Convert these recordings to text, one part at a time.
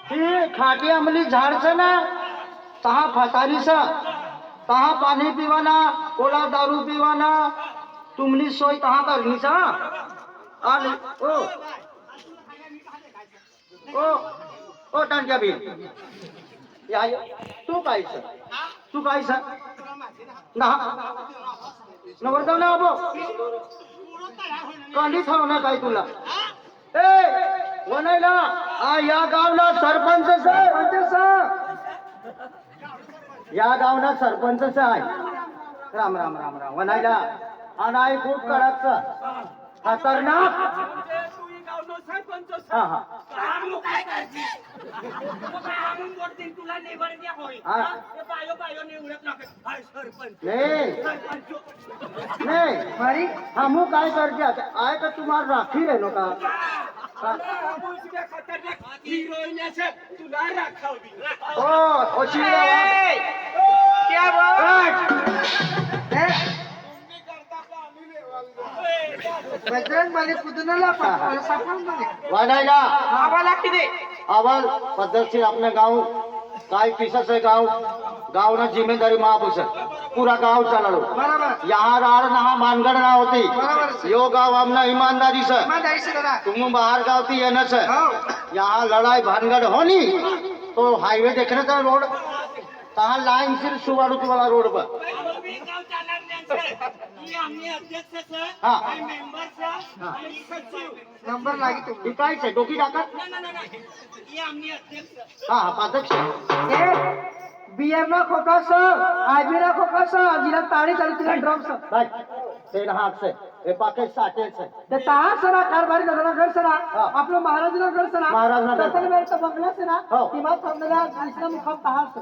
ही खाटी अमली झाड छ ना तहा फसारी स तहा पाणी पीवाना कोला दारू पीवाना तुमली सोय तहा करनी सा आणि ओ टांग्या बी या तू काय ना नवर जाऊ ना अबो कांडी थांब ना काय तुला ए वनायला या गावला सरपंच या गावना सरपंच आहे राम राम राम राम वनायला आणि खूप कडक खतरनाक हा हा नाही हमू काय करते आय का तुम्हाला राखी रहे का वाढायला आवाज पद्धतशीर आपलं गाव काय किसस है गाव ना जिम्मेदारी महापुरुष पूरा गाव चाललो यहाँ राड ना मानगढ़ ना होती यो गाव आमना ईमानदारी से तुम बाहर गाव थी ये न से यहाँ लड़ाई भानगढ़ होनी तो हाईवे देखने का रोड कहाँ लाइन सिर्फ सुवाड़ू वाला रोड पर नंबर लागी तुम्ही काय छे डोकी टाका हाँ अध्यक्ष बियर ना खोका सर आईबी ना खोका सर जिला ताणी चालू तिला ड्रम सर भाई तेन हाथ से ए पाके साटे से ते तहा सरा कारभारी नगरा घर सरा आपलं महाराज ना घर सरा महाराज ना तर मेरे बंगला से ना किंवा समजा इसला मुखाम तहा से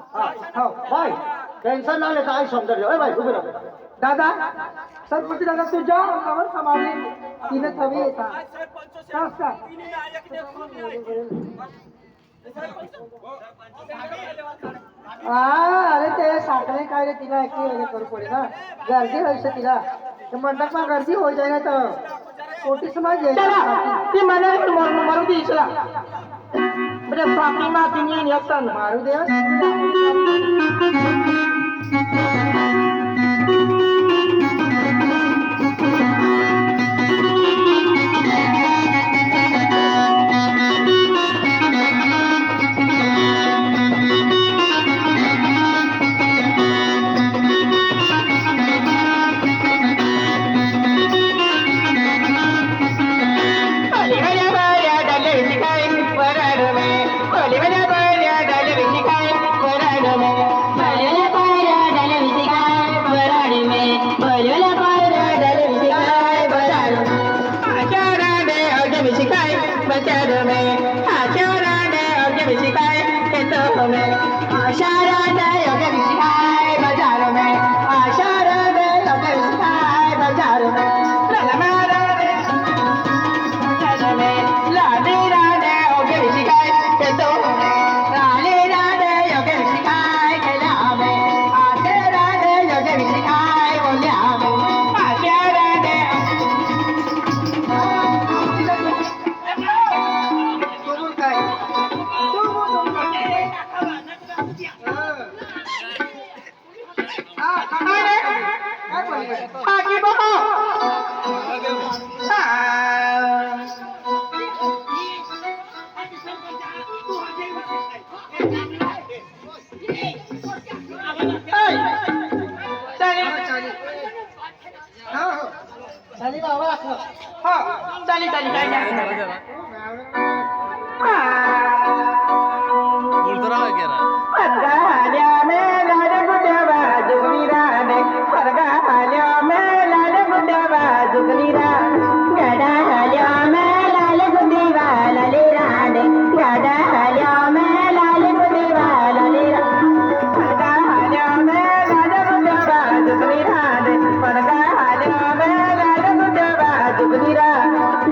हो भाई टेंशन ना लेता आई समझ रे भाई उभे रहो दादा सरपंच दादा तू जा कवर संभाळली तिने थवी येता अरे ते साखळे काय रे तिला एक करू पडे ना गर्दी व्हायचं तिला मंडप में गर्दी हो जाएगा तो कोटी समाज ती मला मारू दे इसला म्हणजे स्वामी मातीने येतात मारू दे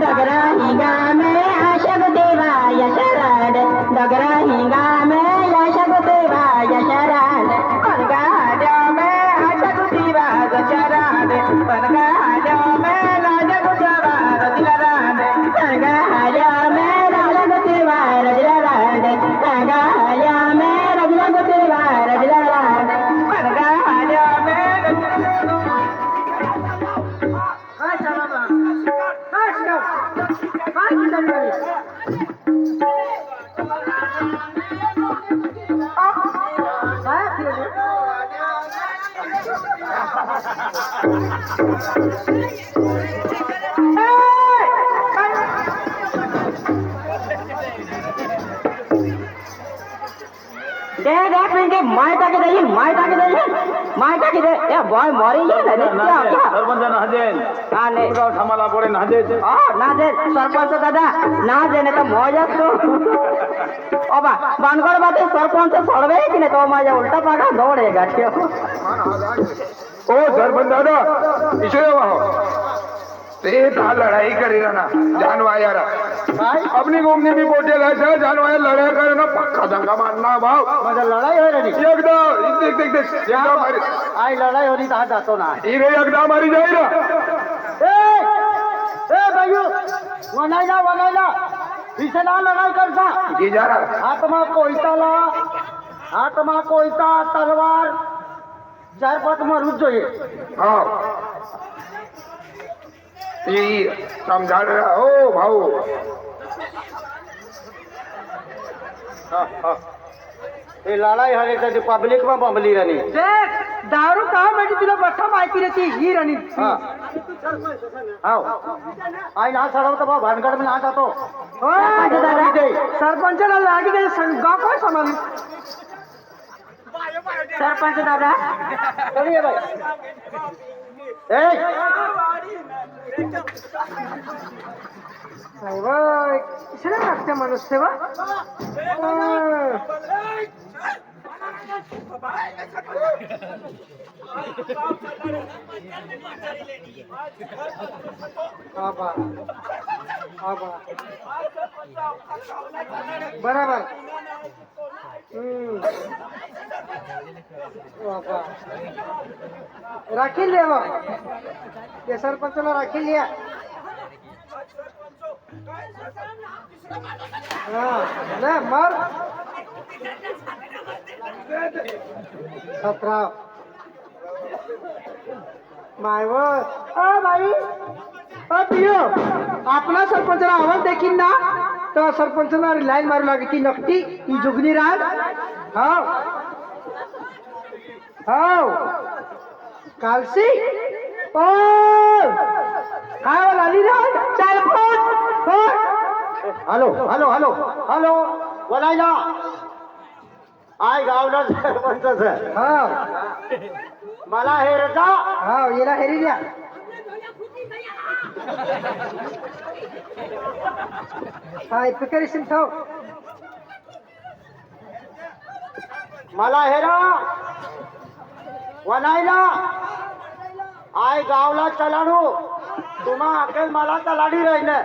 डगरा ही गामे काय फिरले? दे पिंके माय टाके दे माय टाके दे ए बॉय मरी गेला रे क्या सरपंच ना हजेन हा ने गाव थांबाला पडे ना हजेन ना दे सरपंच दादा ना देने तो मजा तो ओबा बानगढ़ बाते सरपंच सड़वे कि नहीं तो मजा उल्टा पागा दौड़ेगा क्यों ओ सरपंच दादा इशे वाहो ते ता लड़ाई करी ना जानवायारा काय अपनी घूमने भी बोटे गए जानवाया लड़ाई करे ना पक्का दंगा मारना भाव माझा लढाई होय रे एकदा देख एकदा मारी आई लढाई होती तर जातो ना ही गई एकदा मारी जाई ना ए भाइयों वनायला इसे ना लड़ाई करता की जा रहा हातमा कोयता तलवार 4-5 मरूच જોઈએ हाँ ये समझा रहा ओ भाऊ हे लढाई हरे तर पब्लिक में बंबली रनी देख दारू का बेटी तुला बठा माहिती रहती ही रनी हां आई ना सड़व तो भानगढ़ में ना जातो सरपंच लागी गए गाँव को संभाली सरपंच दादा चलिए भाई इसने रखते मनुष्य बा बराबर राखी ले ये सरपंचला राखी लिया ना मर 17 मायव भाई पियो आपला सरपंचला आवाज देखील ना तर सरपंचला लाईन मारू लागली ती नक्की ती जुगनी राज हो कालसी ओ काय आली ना चाल हॅलो बोलायला आय गावला सरपंच मला हेरचा याला हेरी द्या प्रिपरेशन ठेव मला हेरा वनायला आय गावला चलाडू तुम्हा अकेल मला चलाडी राहिलं